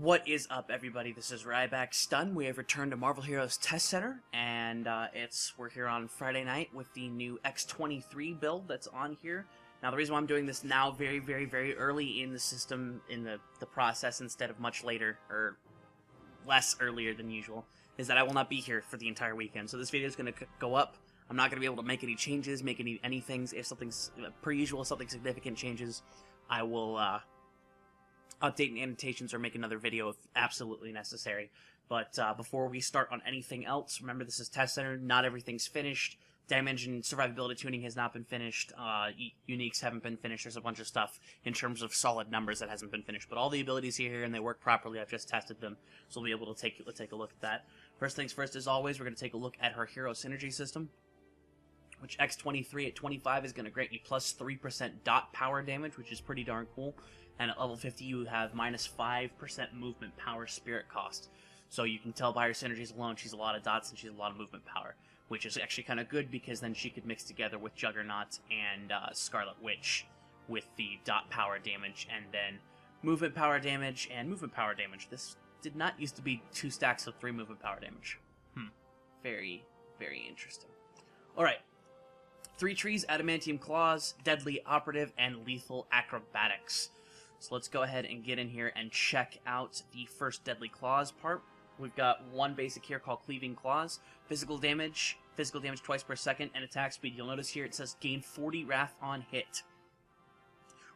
What is up, everybody? This is RybackStun. We have returned to Marvel Heroes Test Center, and we're here on Friday night with the new X-23 build that's on here. Now, the reason why I'm doing this now, very early in the system, in the process, instead of much later, or less earlier than usual, is that I will not be here for the entire weekend. So this video is going to go up. I'm not going to be able to make any changes, make any things. If something's, per usual, something significant changes, I will update the annotations or make another video if absolutely necessary. But before we start on anything else, remember this is Test Center, not everything's finished. Damage and survivability tuning has not been finished. Uniques haven't been finished. There's a bunch of stuff in terms of solid numbers that hasn't been finished. But all the abilities are here and they work properly. I've just tested them, so we'll be able to take a look at that. First things first, as always, we're going to take a look at her hero synergy system, which X-23 at 25 is going to grant you plus 3% dot power damage, which is pretty darn cool. And at level 50, you have minus 5% movement power spirit cost. So you can tell by her synergies alone, she's a lot of dots and she's a lot of movement power, which is actually kind of good because then she could mix together with Juggernaut and Scarlet Witch with the dot power damage, and then movement power damage and movement power damage. This did not used to be 2 stacks of 3 movement power damage. Very interesting. Alright. 3 trees, Adamantium Claws, Deadly Operative, and Lethal Acrobatics. So let's go ahead and get in here and check out the first Deadly Claws part. We've got one basic here called Cleaving Claws. Physical damage twice per second, and attack speed. You'll notice here it says gain 40 Wrath on hit.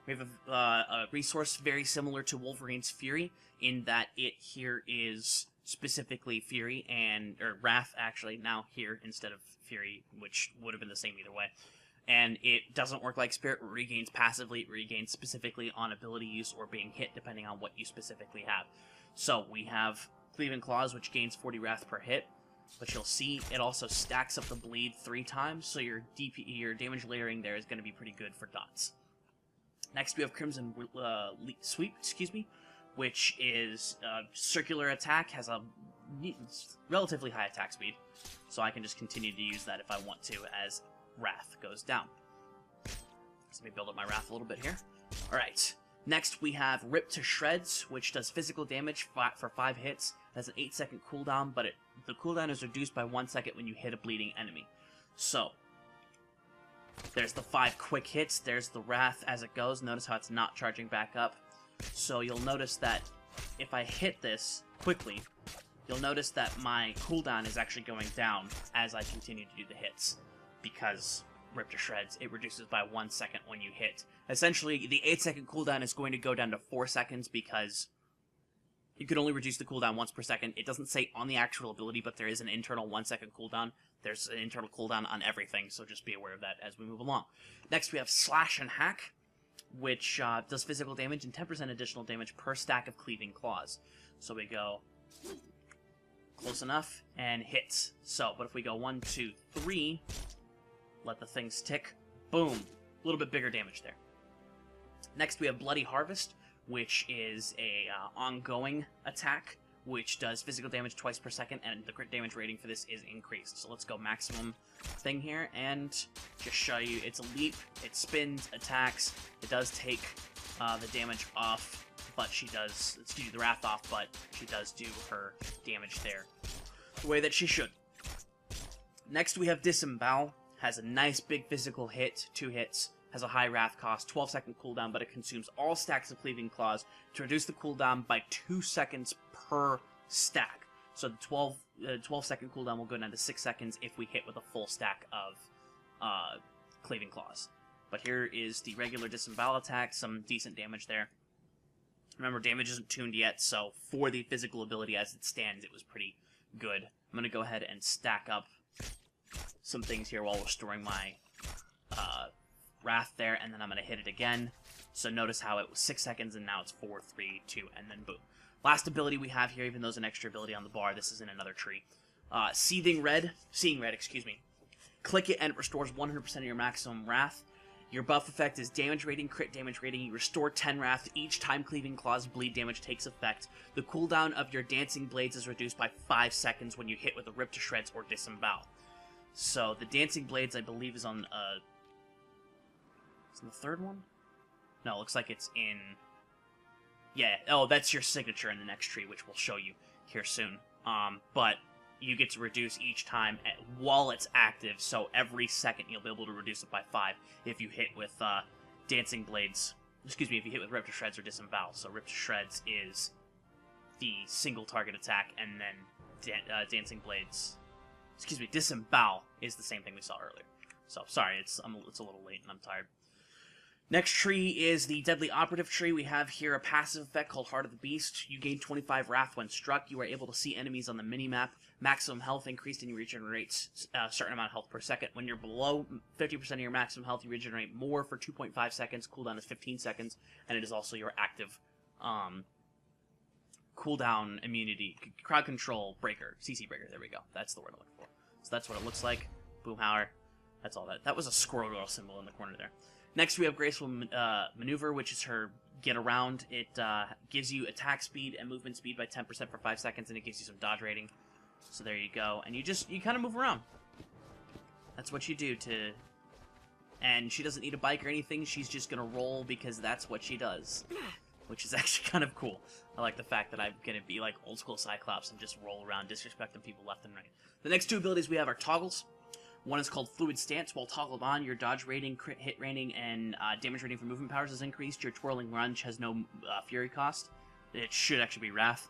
We have a resource very similar to Wolverine's Fury, in that it here is specifically Fury, or Wrath actually, now here instead of Fury, which would have been the same either way. And it doesn't work like Spirit, it regains passively, it regains specifically on ability use or being hit, depending on what you specifically have. So we have Cleaving Claws, which gains 40 Wrath per hit, but you'll see it also stacks up the bleed 3 times, so your damage layering there is going to be pretty good for dots. Next we have Crimson Sweep, which is circular attack, has a relatively high attack speed, so I can just continue to use that if I want to as Wrath goes down. So let me build up my Wrath a little bit here. Alright, next we have Rip to Shreds, which does physical damage for 5 hits. It has an 8-second cooldown, but the cooldown is reduced by 1 second when you hit a bleeding enemy. So, there's the 5 quick hits, there's the Wrath as it goes. Notice how it's not charging back up. So you'll notice that if I hit this quickly, you'll notice that my cooldown is actually going down as I continue to do the hits, because Rip to Shreds, it reduces by 1 second when you hit. Essentially, the 8-second cooldown is going to go down to 4 seconds because you can only reduce the cooldown once per second. It doesn't say on the actual ability, but there is an internal 1-second cooldown. There's an internal cooldown on everything, so just be aware of that as we move along. Next, we have Slash and Hack, which does physical damage and 10% additional damage per stack of Cleaving Claws. So we go close enough and hits. So, but if we go 1, 2, 3, let the things tick, boom, a little bit bigger damage there. Next, we have Bloody Harvest, which is a ongoing attack, which does physical damage twice per second, and the crit damage rating for this is increased. So let's go maximum thing here, and just show you, it's a leap, it spins, attacks, it does take the damage off, but she does, excuse me, the Wrath off, but she does do her damage there the way that she should. Next we have Disembowel, has a nice big physical hit, 2 hits, has a high Wrath cost, 12-second cooldown, but it consumes all stacks of Cleaving Claws to reduce the cooldown by 2 seconds per stack. So the 12-second cooldown will go down to 6 seconds if we hit with a full stack of Cleaving Claws. But here is the regular Disembowel attack, some decent damage there. Remember, damage isn't tuned yet, so for the physical ability as it stands, it was pretty good. I'm going to go ahead and stack up some things here while restoring my Wrath there, and then I'm going to hit it again. So notice how it was 6 seconds, and now it's 4, 3, 2, and then boom. Last ability we have here, even though there's an extra ability on the bar, this is in another tree. Seeing Red, click it and it restores 100% of your maximum Wrath. Your buff effect is damage rating, crit damage rating. You restore 10 Wrath each time Cleaving Claws bleed damage takes effect. The cooldown of your Dancing Blades is reduced by 5 seconds when you hit with a Rip to Shreds or Disembowel. So the Dancing Blades, I believe, is on it's in the 3rd one? No, it looks like it's in Yeah, oh, that's your signature in the next tree, which we'll show you here soon. But you get to reduce each time while it's active, so every second you'll be able to reduce it by 5 if you hit with Dancing Blades. Excuse me, if you hit with Rip to Shreds or Disembowel. So Rip to Shreds is the single target attack, and then Dancing Blades... Excuse me, Disembowel is the same thing we saw earlier. So, sorry, it's a little late and I'm tired. Next tree is the Deadly Operative tree. We have here a passive effect called Heart of the Beast. You gain 25 Wrath when struck. You are able to see enemies on the minimap. Maximum health increased and you regenerate a certain amount of health per second. When you're below 50% of your maximum health, you regenerate more for 2.5 seconds. Cooldown is 15 seconds. And it is also your active cooldown immunity. Crowd control breaker. CC breaker. There we go. That's the word I'm looking for. So that's what it looks like. Boomhauer. That's all that. That was a squirrel girl symbol in the corner there. Next, we have Graceful Maneuver, which is her get around. It gives you attack speed and movement speed by 10% for 5 seconds, and it gives you some dodge rating. So there you go. And you kind of move around. That's what you do to... And she doesn't need a bike or anything. She's just going to roll because that's what she does. Which is actually kind of cool. I like the fact that I'm going to be like old school Cyclops and just roll around disrespecting people left and right. The next two abilities we have are toggles. One is called Fluid Stance. While toggled on, your dodge rating, crit hit rating, and damage rating for movement powers is increased. Your Twirling Lunge has no fury cost. It should actually be Wrath.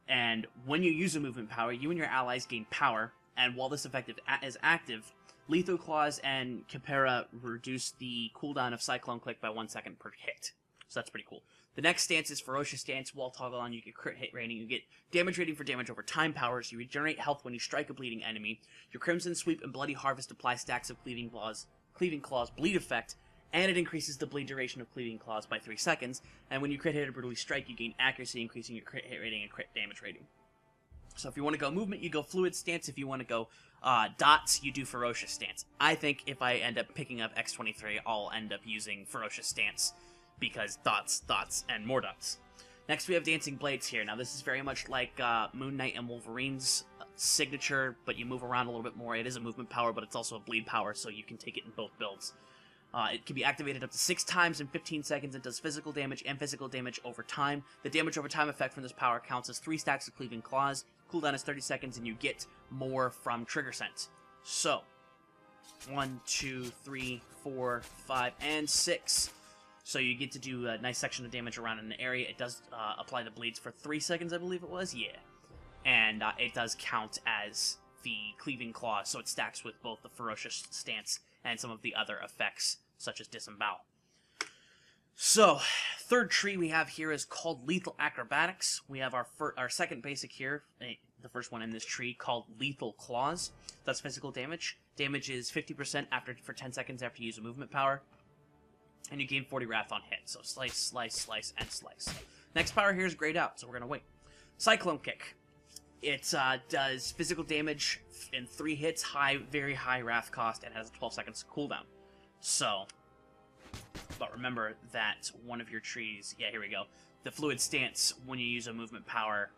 And when you use a movement power, you and your allies gain power. And while this effect is active, Lethal Claws and Capera reduce the cooldown of Cyclone Click by 1 second per hit. So that's pretty cool. The next stance is Ferocious Stance. While toggled on, you get crit hit rating. You get damage rating for damage over time powers. You regenerate health when you strike a bleeding enemy. Your Crimson Sweep and Bloody Harvest apply stacks of Cleaving Claws bleed effect, and it increases the bleed duration of Cleaving Claws by 3 seconds. And when you crit hit or brutally strike, you gain accuracy, increasing your crit hit rating and crit damage rating. So if you want to go movement, you go Fluid Stance. If you want to go dots, you do Ferocious Stance. I think if I end up picking up X-23, I'll end up using Ferocious Stance. Because dots, and more dots. Next, we have Dancing Blades here. Now, this is very much like Moon Knight and Wolverine's signature, but you move around a little bit more. It is a movement power, but it's also a bleed power, so you can take it in both builds. It can be activated up to 6 times in 15 seconds. It does physical damage and physical damage over time. The damage over time effect from this power counts as 3 stacks of Cleaving Claws. Cooldown is 30 seconds, and you get more from Trigger Sense. So, 1, 2, 3, 4, 5, and 6. So you get to do a nice section of damage around an area. It does apply the bleeds for 3 seconds, I believe it was. Yeah. And it does count as the Cleaving Claw, so it stacks with both the Ferocious Stance and some of the other effects, such as Disembowel. So, third tree we have here is called Lethal Acrobatics. We have our second basic here, the first one in this tree, called Lethal Claws. That's physical damage. Damage is 50% for 10 seconds after you use a movement power. And you gain 40 Wrath on hit. So slice, slice, slice, and slice. Next power here is grayed out, so we're going to wait. Cyclone Kick. It does physical damage in 3 hits, very high Wrath cost, and has a 12 seconds cooldown. So, but remember that one of your trees, yeah, here we go. The Fluid Stance, when you use a movement power,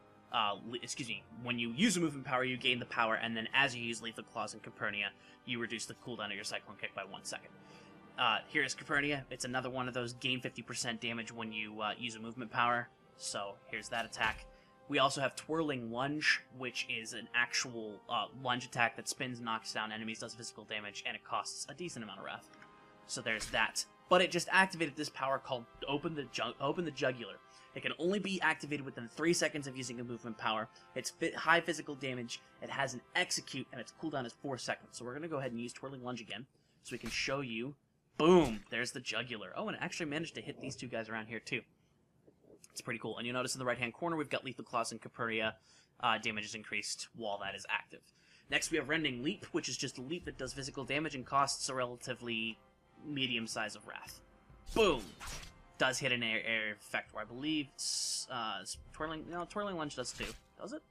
when you use a movement power, you gain the power, and then as you use Lethal Claws and Capernia, you reduce the cooldown of your Cyclone Kick by 1 second. Here is Capernia. It's another one of those gain 50% damage when you use a movement power. So here's that attack. We also have Twirling Lunge, which is an actual lunge attack that spins, knocks down enemies, does physical damage, and it costs a decent amount of Wrath. So there's that. But it just activated this power called Open the Jugular. It can only be activated within 3 seconds of using a movement power. It's high physical damage. It has an Execute, and its cooldown is 4 seconds. So we're going to go ahead and use Twirling Lunge again, so we can show you. Boom! There's the Jugular. Oh, and it actually managed to hit these two guys around here, too. It's pretty cool. And you'll notice in the right-hand corner, we've got Lethal Claws and Capernia. Damage is increased while that is active. Next, we have Rending Leap, which is just a leap that does physical damage and costs a relatively medium size of Wrath. Boom! Does hit an area effect, where I believe Twirling Lunge does too. Does it?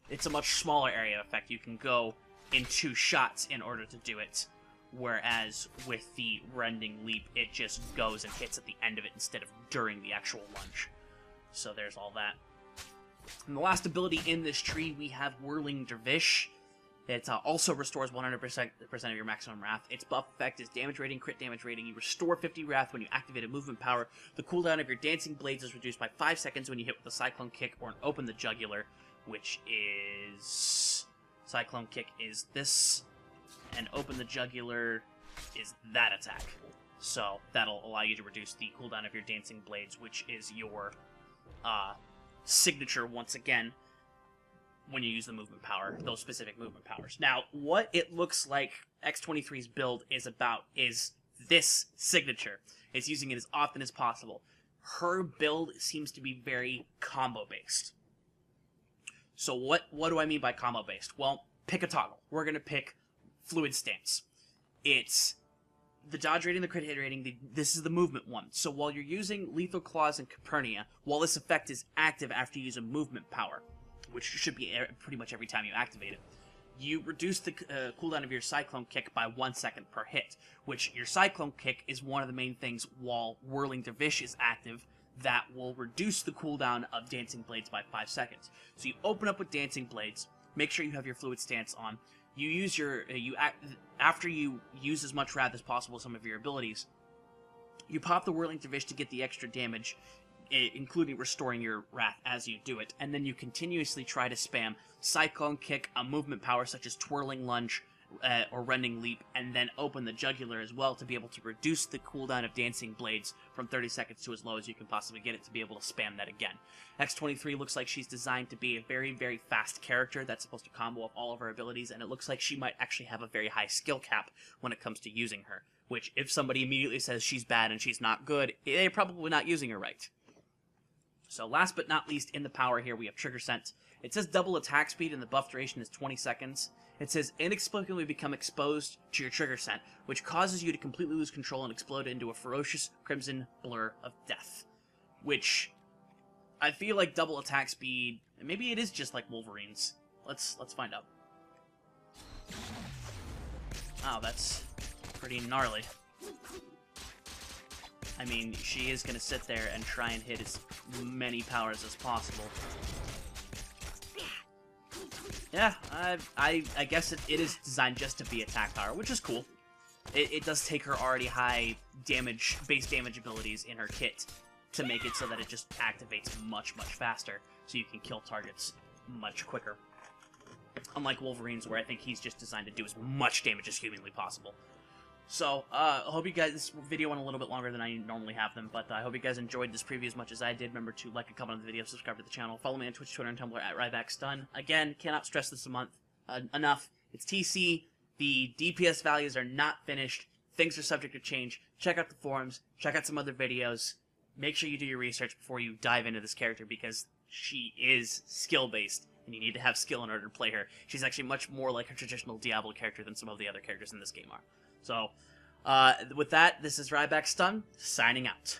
It's a much smaller area effect. You can go in 2 shots in order to do it. Whereas with the Rending Leap, it just goes and hits at the end of it instead of during the actual lunge. So there's all that. And the last ability in this tree, we have Whirling Dervish. It also restores 100% of your maximum wrath. Its buff effect is damage rating, crit damage rating. You restore 50 wrath when you activate a movement power. The cooldown of your dancing blades is reduced by 5 seconds when you hit with a cyclone kick or an open the jugular, which is... Cyclone kick is this, and open the jugular is that attack. So that'll allow you to reduce the cooldown of your dancing blades, which is your signature once again when you use the movement power, those specific movement powers. Now, what it looks like X-23's build is about is this signature. It's using it as often as possible. Her build seems to be very combo-based. So what do I mean by combo-based? Well, pick a toggle. We're going to pick Fluid Stance. It's the dodge rating, the crit hit rating, this is the movement one. So while you're using Lethal Claws and Capernia, while this effect is active after you use a movement power, which should be pretty much every time you activate it, you reduce the cooldown of your Cyclone Kick by 1 second per hit, which your Cyclone Kick is one of the main things while Whirling Dervish is active that will reduce the cooldown of Dancing Blades by 5 seconds. So you open up with Dancing Blades, make sure you have your Fluid Stance on, you use your, after you use as much wrath as possible with some of your abilities, you pop the Whirling Dervish to get the extra damage, including restoring your wrath as you do it, and then you continuously try to spam Cyclone Kick, a movement power such as Twirling Lunge or Rending Leap, and then open the jugular as well to be able to reduce the cooldown of Dancing Blades from 30 seconds to as low as you can possibly get it to be able to spam that again. X-23 looks like she's designed to be a very, very fast character that's supposed to combo up all of her abilities, and it looks like she might actually have a very high skill cap when it comes to using her, which if somebody immediately says she's bad and she's not good, they're probably not using her right. So last but not least, in the power here, we have Trigger Scent. It says double attack speed and the buff duration is 20 seconds. It says inexplicably become exposed to your Trigger Scent, which causes you to completely lose control and explode into a ferocious crimson blur of death. Which, I feel like double attack speed, maybe it is just like Wolverine's. Let's find out. Wow, that's pretty gnarly. I mean, she is going to sit there and try and hit as many powers as possible. Yeah, I guess it is designed just to be attack power, which is cool. It does take her already high damage, base damage abilities in her kit to make it so that it just activates much, much faster, so you can kill targets much quicker. Unlike Wolverine's, where I think he's just designed to do as much damage as humanly possible. So, I hope you guys, this video went a little bit longer than I normally have them, but I hope you guys enjoyed this preview as much as I did. Remember to like and comment on the video, subscribe to the channel, follow me on Twitch, Twitter, and Tumblr at RybackStun. Again, cannot stress this enough. It's TC, the DPS values are not finished, things are subject to change. Check out the forums, check out some other videos, make sure you do your research before you dive into this character, because she is skill-based, and you need to have skill in order to play her. She's actually much more like a traditional Diablo character than some of the other characters in this game are. So, with that, this is RybackStun, signing out.